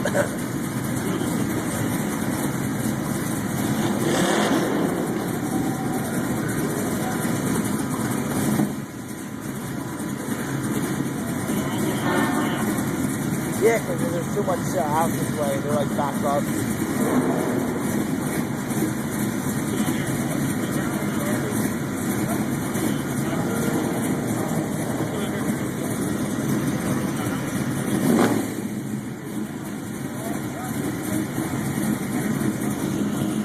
Yeah, because there's too much out this way. They're like backed up.